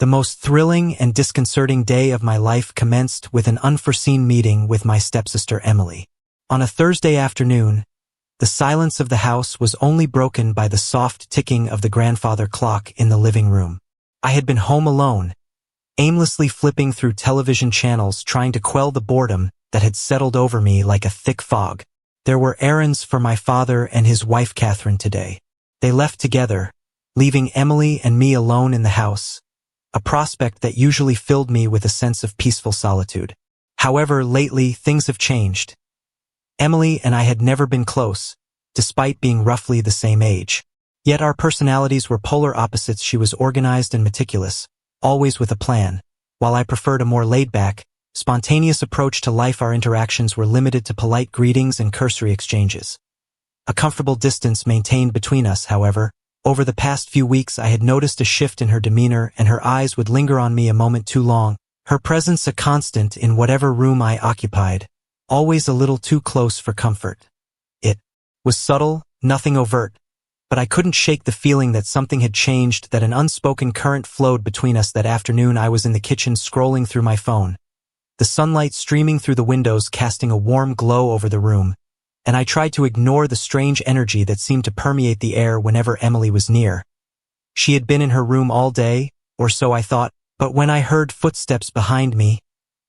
The most thrilling and disconcerting day of my life commenced with an unforeseen meeting with my stepsister Emily. On a Thursday afternoon, the silence of the house was only broken by the soft ticking of the grandfather clock in the living room. I had been home alone, aimlessly flipping through television channels trying to quell the boredom that had settled over me like a thick fog. There were errands for my father and his wife Catherine today. They left together, leaving Emily and me alone in the house, a prospect that usually filled me with a sense of peaceful solitude. However, lately things have changed. Emily and I had never been close, despite being roughly the same age. Yet our personalities were polar opposites. She was organized and meticulous, always with a plan, while I preferred a more laid-back, spontaneous approach to life. Our interactions were limited to polite greetings and cursory exchanges. A comfortable distance maintained between us, however. Over the past few weeks I had noticed a shift in her demeanor, and her eyes would linger on me a moment too long, her presence a constant in whatever room I occupied, always a little too close for comfort. It was subtle, nothing overt, but I couldn't shake the feeling that something had changed, that an unspoken current flowed between us. That afternoon I was in the kitchen scrolling through my phone, the sunlight streaming through the windows casting a warm glow over the room, and I tried to ignore the strange energy that seemed to permeate the air whenever Emily was near. She had been in her room all day, or so I thought, but when I heard footsteps behind me,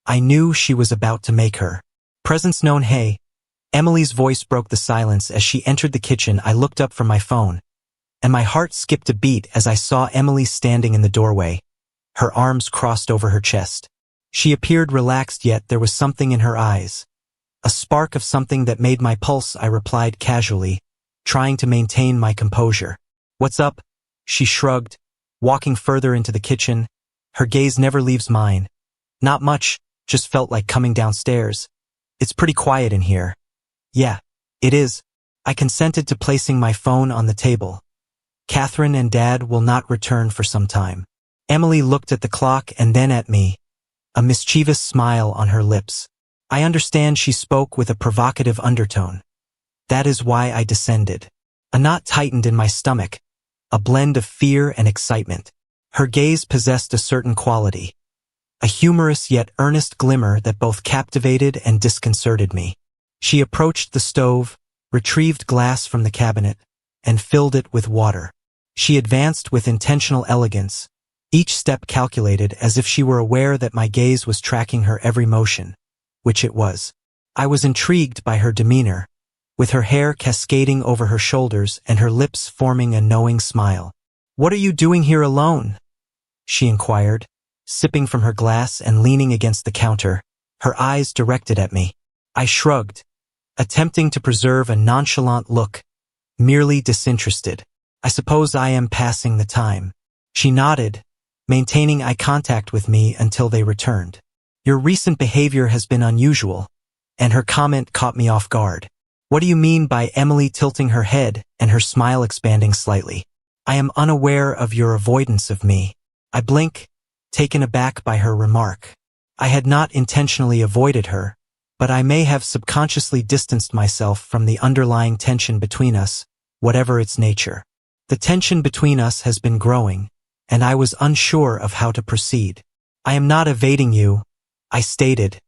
I knew she was about to make her presence known. "Hey." Emily's voice broke the silence as she entered the kitchen. I looked up from my phone, and my heart skipped a beat as I saw Emily standing in the doorway, her arms crossed over her chest. She appeared relaxed, yet there was something in her eyes, a spark of something that made my pulse. I replied casually, trying to maintain my composure. "What's up?" She shrugged, walking further into the kitchen. Her gaze never leaves mine. "Not much, just felt like coming downstairs. It's pretty quiet in here." "Yeah, it is." I consented to placing my phone on the table. "Catherine and Dad will not return for some time." Emily looked at the clock and then at me, a mischievous smile on her lips. "I understand." She spoke with a provocative undertone. "That is why I descended." A knot tightened in my stomach, a blend of fear and excitement. Her gaze possessed a certain quality, a humorous yet earnest glimmer that both captivated and disconcerted me. She approached the stove, retrieved glass from the cabinet, and filled it with water. She advanced with intentional elegance, each step calculated, as if she were aware that my gaze was tracking her every motion, which it was. I was intrigued by her demeanor, with her hair cascading over her shoulders and her lips forming a knowing smile. "What are you doing here alone?" she inquired, sipping from her glass and leaning against the counter, her eyes directed at me. I shrugged, attempting to preserve a nonchalant look, merely disinterested. "I suppose I am passing the time." She nodded, maintaining eye contact with me until they returned. "Your recent behavior has been unusual," and her comment caught me off guard. "What do you mean by?" Emily tilting her head and her smile expanding slightly. "I am unaware of your avoidance of me." I blink, taken aback by her remark. I had not intentionally avoided her, but I may have subconsciously distanced myself from the underlying tension between us, whatever its nature. The tension between us has been growing, and I was unsure of how to proceed. "I am not evading you," I stated,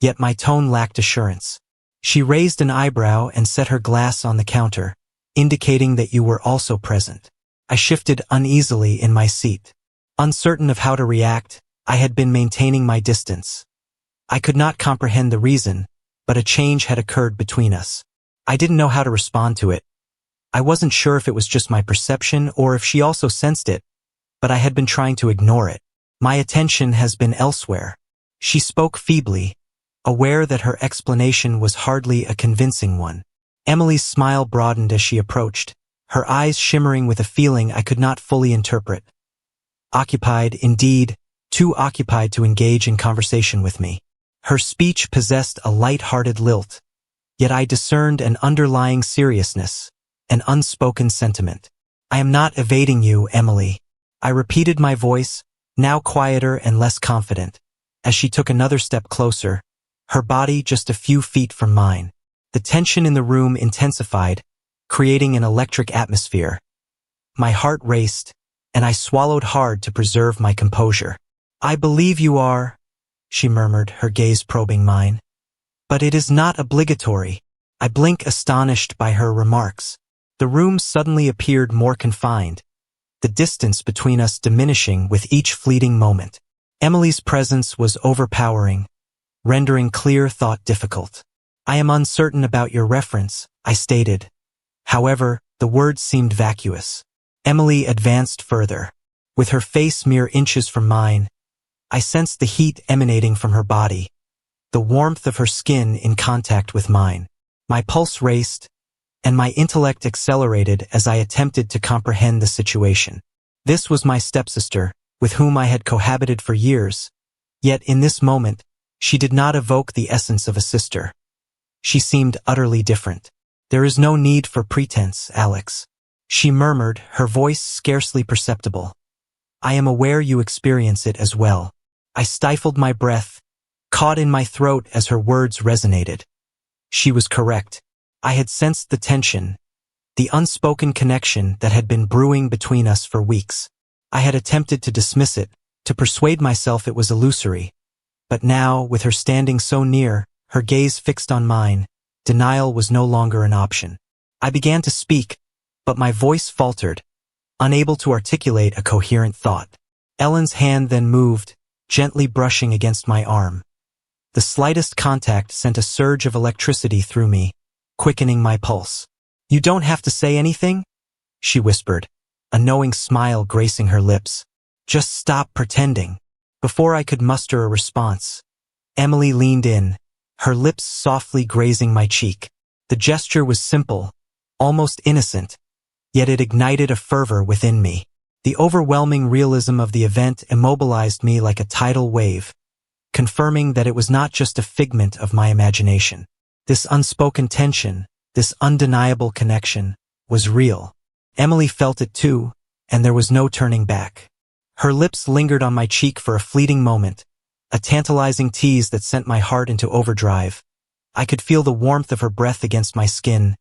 yet my tone lacked assurance. She raised an eyebrow and set her glass on the counter, indicating that you were also present. I shifted uneasily in my seat. Uncertain of how to react, I had been maintaining my distance. I could not comprehend the reason, but a change had occurred between us. I didn't know how to respond to it. I wasn't sure if it was just my perception or if she also sensed it, but I had been trying to ignore it. "My attention has been elsewhere." She spoke feebly, aware that her explanation was hardly a convincing one. Emily's smile broadened as she approached, her eyes shimmering with a feeling I could not fully interpret. Occupied, indeed, too occupied to engage in conversation with me. Her speech possessed a light-hearted lilt, yet I discerned an underlying seriousness, an unspoken sentiment. "I am not evading you, Emily." I repeated, my voice, now quieter and less confident, as she took another step closer, her body just a few feet from mine. The tension in the room intensified, creating an electric atmosphere. My heart raced, and I swallowed hard to preserve my composure. "I believe you are," she murmured, her gaze probing mine. "But it is not obligatory." I blink, astonished by her remarks. The room suddenly appeared more confined, the distance between us diminishing with each fleeting moment. Emily's presence was overpowering, rendering clear thought difficult. "I am uncertain about your reference," I stated. However, the words seemed vacuous. Emily advanced further. With her face mere inches from mine, I sensed the heat emanating from her body, the warmth of her skin in contact with mine. My pulse raced, and my intellect accelerated as I attempted to comprehend the situation. This was my stepsister, with whom I had cohabited for years, yet in this moment, she did not evoke the essence of a sister. She seemed utterly different. "There is no need for pretense, Alex," she murmured, her voice scarcely perceptible. "I am aware you experience it as well." I stifled my breath, caught in my throat as her words resonated. She was correct. I had sensed the tension, the unspoken connection that had been brewing between us for weeks. I had attempted to dismiss it, to persuade myself it was illusory. But now, with her standing so near, her gaze fixed on mine, denial was no longer an option. I began to speak, but my voice faltered, unable to articulate a coherent thought. Ellen's hand then moved, gently brushing against my arm. The slightest contact sent a surge of electricity through me, quickening my pulse. "You don't have to say anything," she whispered, a knowing smile gracing her lips. "Just stop pretending." Before I could muster a response, Emily leaned in, her lips softly grazing my cheek. The gesture was simple, almost innocent, yet it ignited a fervor within me. The overwhelming realism of the event immobilized me like a tidal wave, confirming that it was not just a figment of my imagination. This unspoken tension, this undeniable connection, was real. Emily felt it too, and there was no turning back. Her lips lingered on my cheek for a fleeting moment, a tantalizing tease that sent my heart into overdrive. I could feel the warmth of her breath against my skin,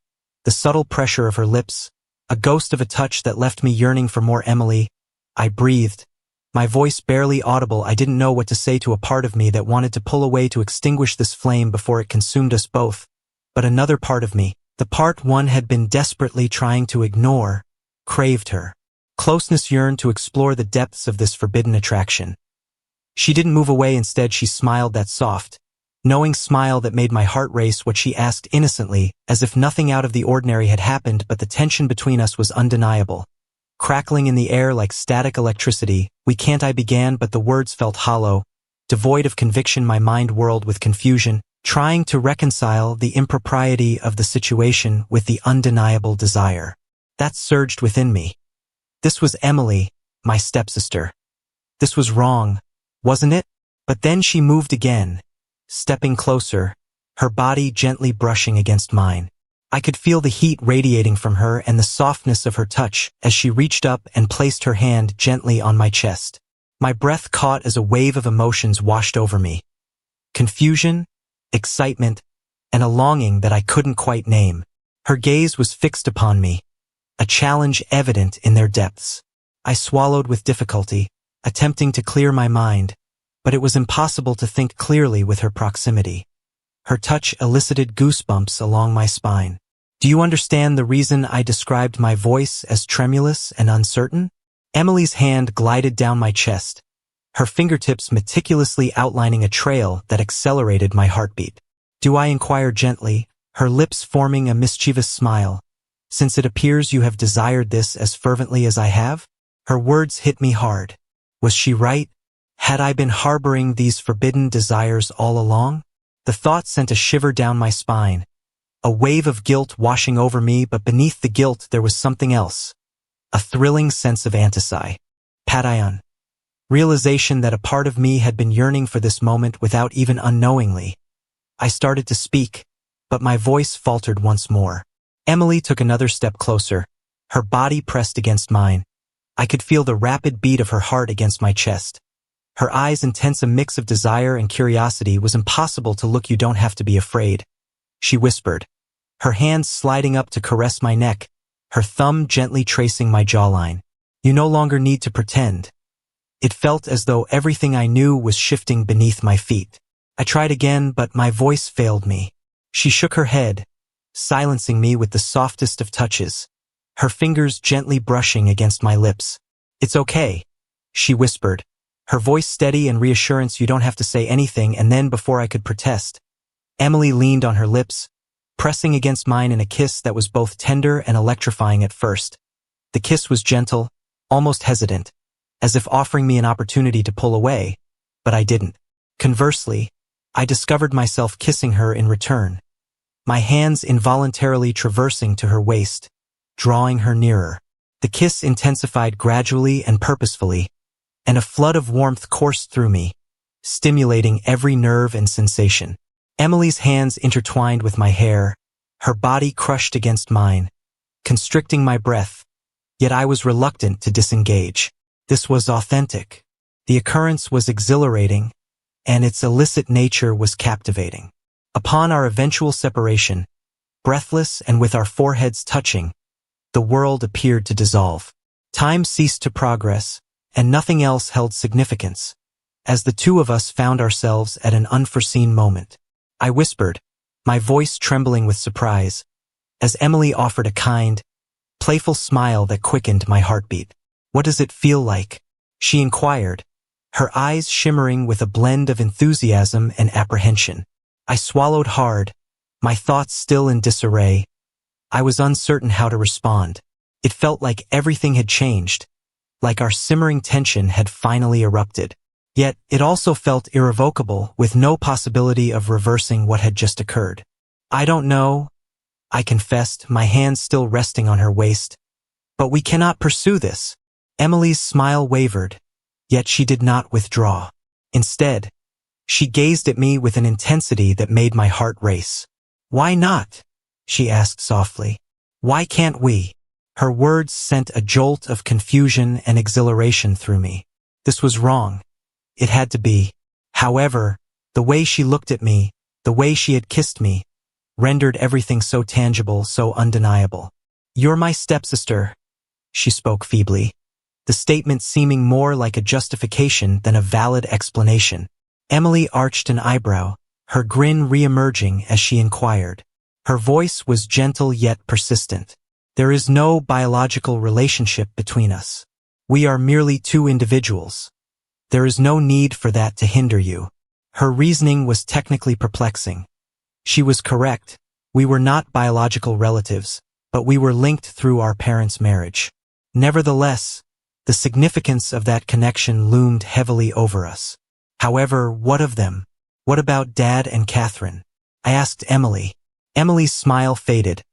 the subtle pressure of her lips, a ghost of a touch that left me yearning for more Emily. I breathed, my voice barely audible. I didn't know what to say to a part of me that wanted to pull away to extinguish this flame before it consumed us both. But another part of me, the part one had been desperately trying to ignore, craved her. Closeness yearned to explore the depths of this forbidden attraction. She didn't move away. Instead, she smiled, that soft, knowing smile that made my heart race. What she asked innocently, as if nothing out of the ordinary had happened, but the tension between us was undeniable. Crackling in the air like static electricity, "We can't," I began, but the words felt hollow, devoid of conviction. My mind whirled with confusion, trying to reconcile the impropriety of the situation with the undeniable desire that surged within me. This was Emily, my stepsister. This was wrong, wasn't it? But then she moved again, stepping closer, her body gently brushing against mine. I could feel the heat radiating from her and the softness of her touch as she reached up and placed her hand gently on my chest. My breath caught as a wave of emotions washed over me. Confusion, excitement, and a longing that I couldn't quite name. Her gaze was fixed upon me, a challenge evident in their depths. I swallowed with difficulty, attempting to clear my mind, but it was impossible to think clearly with her proximity. Her touch elicited goosebumps along my spine. "Do you understand the reason I described my voice as tremulous and uncertain?" Emily's hand glided down my chest, her fingertips meticulously outlining a trail that accelerated my heartbeat. "Do I inquire gently?" her lips forming a mischievous smile. "Since it appears you have desired this as fervently as I have?" Her words hit me hard. Was she right? Had I been harboring these forbidden desires all along? The thought sent a shiver down my spine, a wave of guilt washing over me, but beneath the guilt there was something else. A thrilling sense of anticipation. Realization that a part of me had been yearning for this moment without even unknowingly. I started to speak, but my voice faltered once more. Emily took another step closer, her body pressed against mine. I could feel the rapid beat of her heart against my chest. Her eyes intense, a mix of desire and curiosity. "Was impossible to look. You don't have to be afraid," she whispered, her hands sliding up to caress my neck, her thumb gently tracing my jawline. You no longer need to pretend. It felt as though everything I knew was shifting beneath my feet. I tried again, but my voice failed me. She shook her head, silencing me with the softest of touches, her fingers gently brushing against my lips. "It's okay," she whispered, her voice steady and reassurance. "You don't have to say anything." And then, before I could protest, Emily leaned on her lips, pressing against mine in a kiss that was both tender and electrifying at first. The kiss was gentle, almost hesitant, as if offering me an opportunity to pull away, but I didn't. Conversely, I discovered myself kissing her in return, my hands involuntarily traversing to her waist, drawing her nearer. The kiss intensified gradually and purposefully, and a flood of warmth coursed through me, stimulating every nerve and sensation. Emily's hands intertwined with my hair, her body crushed against mine, constricting my breath, yet I was reluctant to disengage. This was authentic. The occurrence was exhilarating, and its illicit nature was captivating. Upon our eventual separation, breathless and with our foreheads touching, the world appeared to dissolve. Time ceased to progress, and nothing else held significance, as the two of us found ourselves at an unforeseen moment. I whispered, my voice trembling with surprise, as Emily offered a kind, playful smile that quickened my heartbeat. "What does it feel like?" she inquired, her eyes shimmering with a blend of enthusiasm and apprehension. I swallowed hard, my thoughts still in disarray. I was uncertain how to respond. It felt like everything had changed, like our simmering tension had finally erupted. Yet, it also felt irrevocable, with no possibility of reversing what had just occurred. "I don't know," I confessed, my hands still resting on her waist. "But we cannot pursue this." Emily's smile wavered, yet she did not withdraw. Instead, she gazed at me with an intensity that made my heart race. "Why not?" she asked softly. "Why can't we?" Her words sent a jolt of confusion and exhilaration through me. This was wrong. It had to be. However, the way she looked at me, the way she had kissed me, rendered everything so tangible, so undeniable. "You're my stepsister," she spoke feebly, the statement seeming more like a justification than a valid explanation. Emily arched an eyebrow, her grin re-emerging as she inquired. Her voice was gentle yet persistent. "There is no biological relationship between us. We are merely two individuals. There is no need for that to hinder you." Her reasoning was technically perplexing. She was correct. We were not biological relatives, but we were linked through our parents' marriage. Nevertheless, the significance of that connection loomed heavily over us. However, what of them? What about Dad and Catherine? I asked Emily. Emily's smile faded,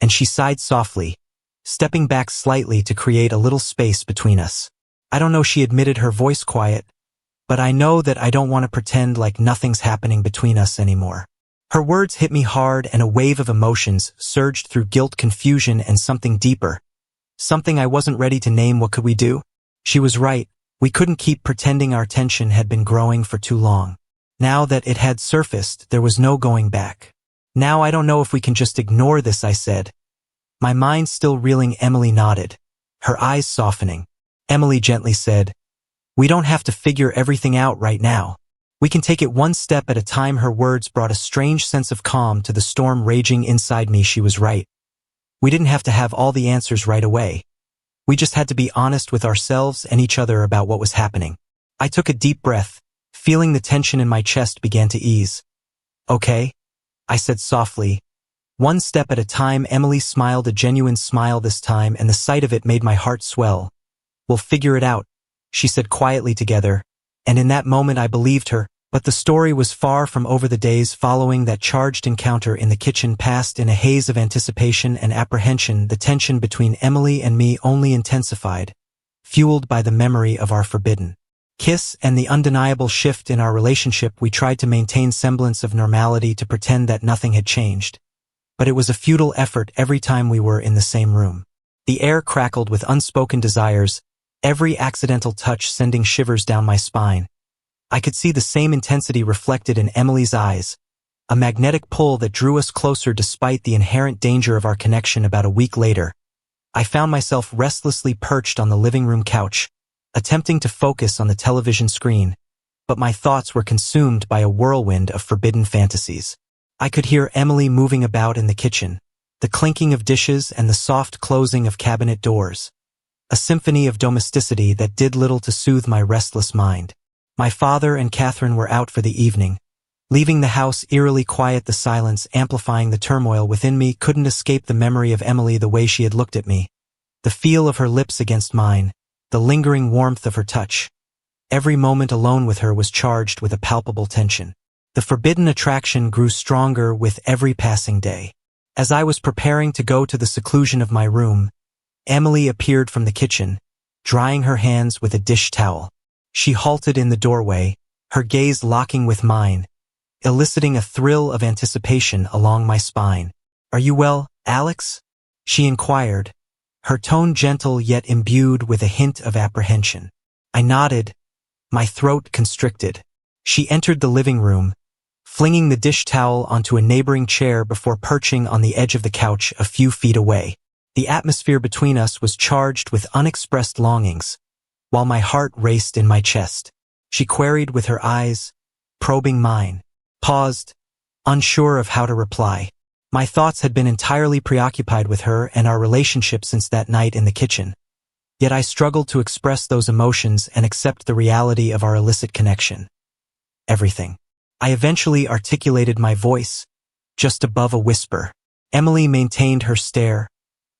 and she sighed softly, stepping back slightly to create a little space between us. "I don't know," she admitted, her voice quiet, "but I know that I don't want to pretend like nothing's happening between us anymore." Her words hit me hard, and a wave of emotions surged through: guilt, confusion, and something deeper. Something I wasn't ready to name. What could we do? She was right. We couldn't keep pretending. Our tension had been growing for too long. Now that it had surfaced, there was no going back. "Now I don't know if we can just ignore this," I said, my mind still reeling. Emily nodded, her eyes softening. Emily gently said, "We don't have to figure everything out right now. We can take it one step at a time." Her words brought a strange sense of calm to the storm raging inside me. She was right. We didn't have to have all the answers right away. We just had to be honest with ourselves and each other about what was happening. I took a deep breath, feeling the tension in my chest began to ease. "Okay," I said softly. "One step at a time." Emily smiled, a genuine smile this time, and the sight of it made my heart swell. "We'll figure it out," she said quietly. Together, and in that moment I believed her. But the story was far from over. The days following that charged encounter in the kitchen passed in a haze of anticipation and apprehension. The tension between Emily and me only intensified, fueled by the memory of our forbidden kiss and the undeniable shift in our relationship. We tried to maintain semblance of normality, to pretend that nothing had changed. But it was a futile effort every time we were in the same room. The air crackled with unspoken desires, every accidental touch sending shivers down my spine. I could see the same intensity reflected in Emily's eyes, a magnetic pull that drew us closer despite the inherent danger of our connection. About a week later, I found myself restlessly perched on the living room couch, attempting to focus on the television screen, but my thoughts were consumed by a whirlwind of forbidden fantasies. I could hear Emily moving about in the kitchen, the clinking of dishes and the soft closing of cabinet doors. A symphony of domesticity that did little to soothe my restless mind. My father and Catherine were out for the evening. Leaving the house eerily quiet, the silence amplifying the turmoil within me. Couldn't escape the memory of Emily, the way she had looked at me. The feel of her lips against mine, the lingering warmth of her touch. Every moment alone with her was charged with a palpable tension. The forbidden attraction grew stronger with every passing day. As I was preparing to go to the seclusion of my room, Emily appeared from the kitchen, drying her hands with a dish towel. She halted in the doorway, her gaze locking with mine, eliciting a thrill of anticipation along my spine. "Are you well, Alex?" she inquired, her tone gentle yet imbued with a hint of apprehension. I nodded, my throat constricted. She entered the living room, flinging the dish towel onto a neighboring chair before perching on the edge of the couch a few feet away. The atmosphere between us was charged with unexpressed longings, while my heart raced in my chest. She queried with her eyes, probing mine, paused, unsure of how to reply. My thoughts had been entirely preoccupied with her and our relationship since that night in the kitchen. Yet I struggled to express those emotions and accept the reality of our illicit connection. Everything. I eventually articulated my voice, just above a whisper. Emily maintained her stare,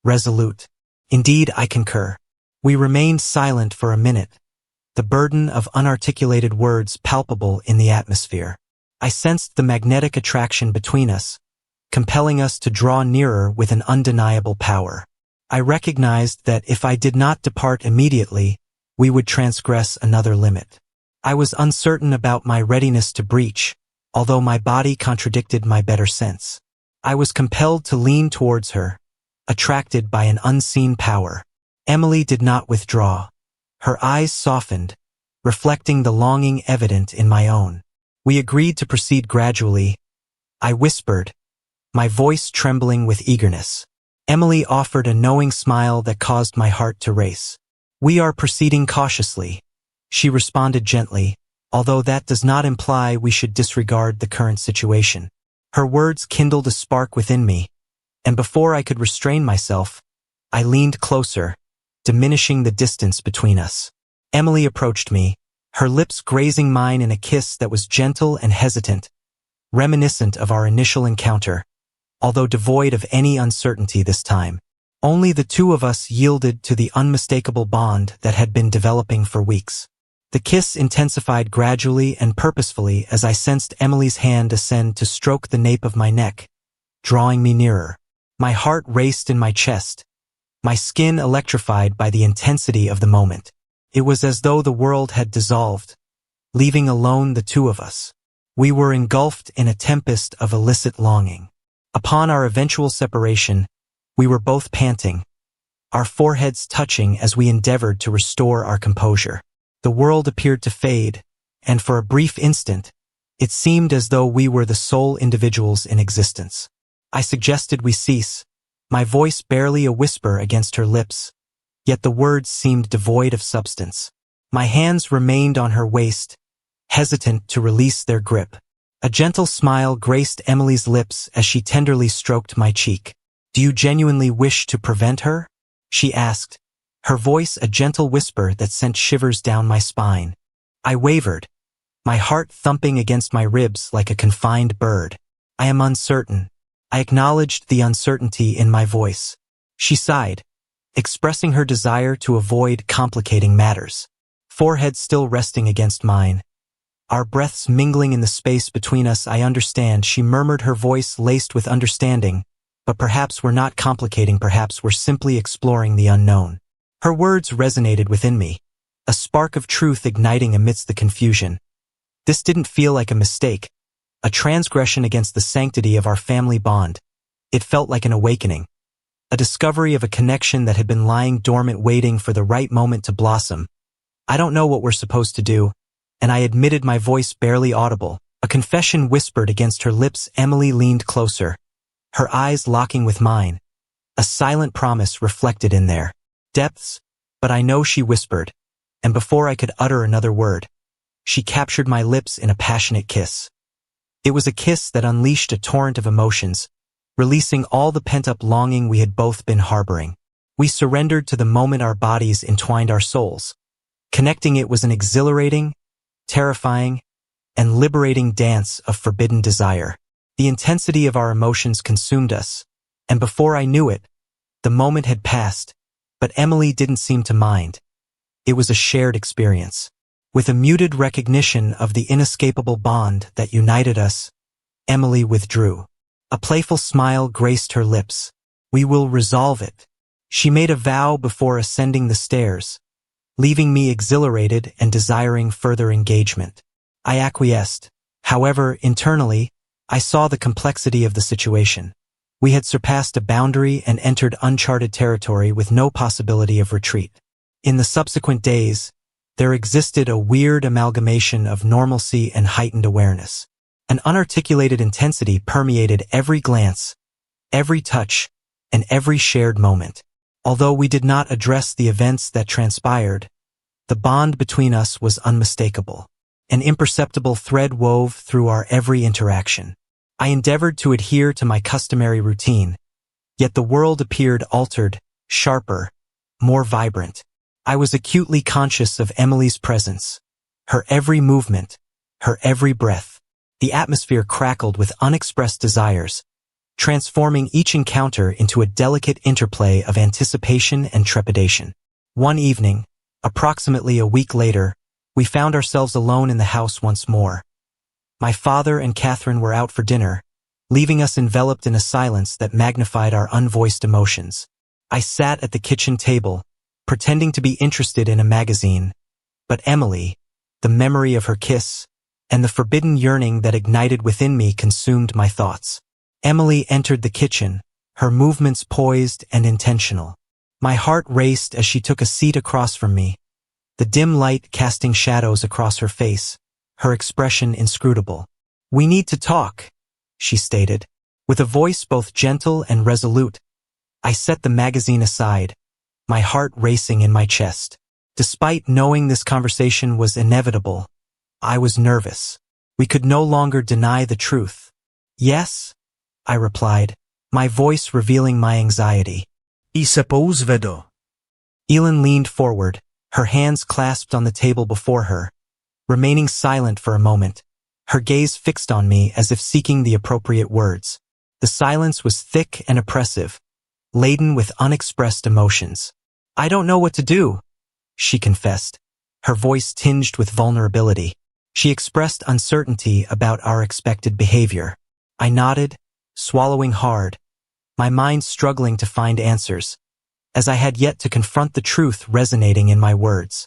resolute. "Indeed, I concur." We remained silent for a minute, the burden of unarticulated words palpable in the atmosphere. I sensed the magnetic attraction between us, compelling us to draw nearer with an undeniable power. I recognized that if I did not depart immediately, we would transgress another limit. I was uncertain about my readiness to breach, although my body contradicted my better sense. I was compelled to lean towards her, attracted by an unseen power. Emily did not withdraw. Her eyes softened, reflecting the longing evident in my own. We agreed to proceed gradually. I whispered, my voice trembling with eagerness. Emily offered a knowing smile that caused my heart to race. "We are proceeding cautiously," she responded gently, although that does not imply we should disregard the current situation. Her words kindled a spark within me, and before I could restrain myself, I leaned closer, diminishing the distance between us. Emily approached me, her lips grazing mine in a kiss that was gentle and hesitant, reminiscent of our initial encounter, although devoid of any uncertainty this time. Only the two of us yielded to the unmistakable bond that had been developing for weeks. The kiss intensified gradually and purposefully as I sensed Emily's hand ascend to stroke the nape of my neck, drawing me nearer. My heart raced in my chest, my skin electrified by the intensity of the moment. It was as though the world had dissolved, leaving alone the two of us. We were engulfed in a tempest of illicit longing. Upon our eventual separation, we were both panting, our foreheads touching as we endeavored to restore our composure. The world appeared to fade, and for a brief instant, it seemed as though we were the sole individuals in existence. I suggested we cease, my voice barely a whisper against her lips, yet the words seemed devoid of substance. My hands remained on her waist, hesitant to release their grip. A gentle smile graced Emily's lips as she tenderly stroked my cheek. "Do you genuinely wish to prevent her?" she asked, her voice a gentle whisper that sent shivers down my spine. I wavered, my heart thumping against my ribs like a confined bird. "I am uncertain." I acknowledged the uncertainty in my voice. She sighed, expressing her desire to avoid complicating matters. Forehead still resting against mine, our breaths mingling in the space between us. "I understand," she murmured, her voice laced with understanding, "but perhaps we're not complicating, perhaps we're simply exploring the unknown." Her words resonated within me, a spark of truth igniting amidst the confusion. This didn't feel like a mistake, a transgression against the sanctity of our family bond. It felt like an awakening, a discovery of a connection that had been lying dormant, waiting for the right moment to blossom. "I don't know what we're supposed to do," and I admitted, my voice barely audible. A confession whispered against her lips. Emily leaned closer, her eyes locking with mine, a silent promise reflected in their depths, but I know she whispered, and before I could utter another word, she captured my lips in a passionate kiss. It was a kiss that unleashed a torrent of emotions, releasing all the pent-up longing we had both been harboring. We surrendered to the moment our bodies entwined our souls. Connecting it was an exhilarating, terrifying, and liberating dance of forbidden desire. The intensity of our emotions consumed us, and before I knew it, the moment had passed, but Emily didn't seem to mind. It was a shared experience. With a muted recognition of the inescapable bond that united us, Emily withdrew. A playful smile graced her lips. "We will resolve it." She made a vow before ascending the stairs, leaving me exhilarated and desiring further engagement. I acquiesced. However, internally, I saw the complexity of the situation. We had surpassed a boundary and entered uncharted territory with no possibility of retreat. In the subsequent days, there existed a weird amalgamation of normalcy and heightened awareness. An unarticulated intensity permeated every glance, every touch, and every shared moment. Although we did not address the events that transpired, the bond between us was unmistakable. An imperceptible thread wove through our every interaction. I endeavored to adhere to my customary routine, yet the world appeared altered, sharper, more vibrant. I was acutely conscious of Emily's presence, her every movement, her every breath. The atmosphere crackled with unexpressed desires, transforming each encounter into a delicate interplay of anticipation and trepidation. One evening, approximately a week later, we found ourselves alone in the house once more. My father and Catherine were out for dinner, leaving us enveloped in a silence that magnified our unvoiced emotions. I sat at the kitchen table, pretending to be interested in a magazine, but Emily, the memory of her kiss, and the forbidden yearning that ignited within me consumed my thoughts. Emily entered the kitchen, her movements poised and intentional. My heart raced as she took a seat across from me, the dim light casting shadows across her face, her expression inscrutable. "We need to talk," she stated. With a voice both gentle and resolute, I set the magazine aside, my heart racing in my chest. Despite knowing this conversation was inevitable, I was nervous. We could no longer deny the truth. "Yes," I replied, my voice revealing my anxiety. I suppose vedo. Elin leaned forward, her hands clasped on the table before her, remaining silent for a moment, her gaze fixed on me as if seeking the appropriate words. The silence was thick and oppressive, laden with unexpressed emotions. "I don't know what to do," she confessed, her voice tinged with vulnerability. She expressed uncertainty about our expected behavior. I nodded, swallowing hard, my mind struggling to find answers, as I had yet to confront the truth resonating in my words.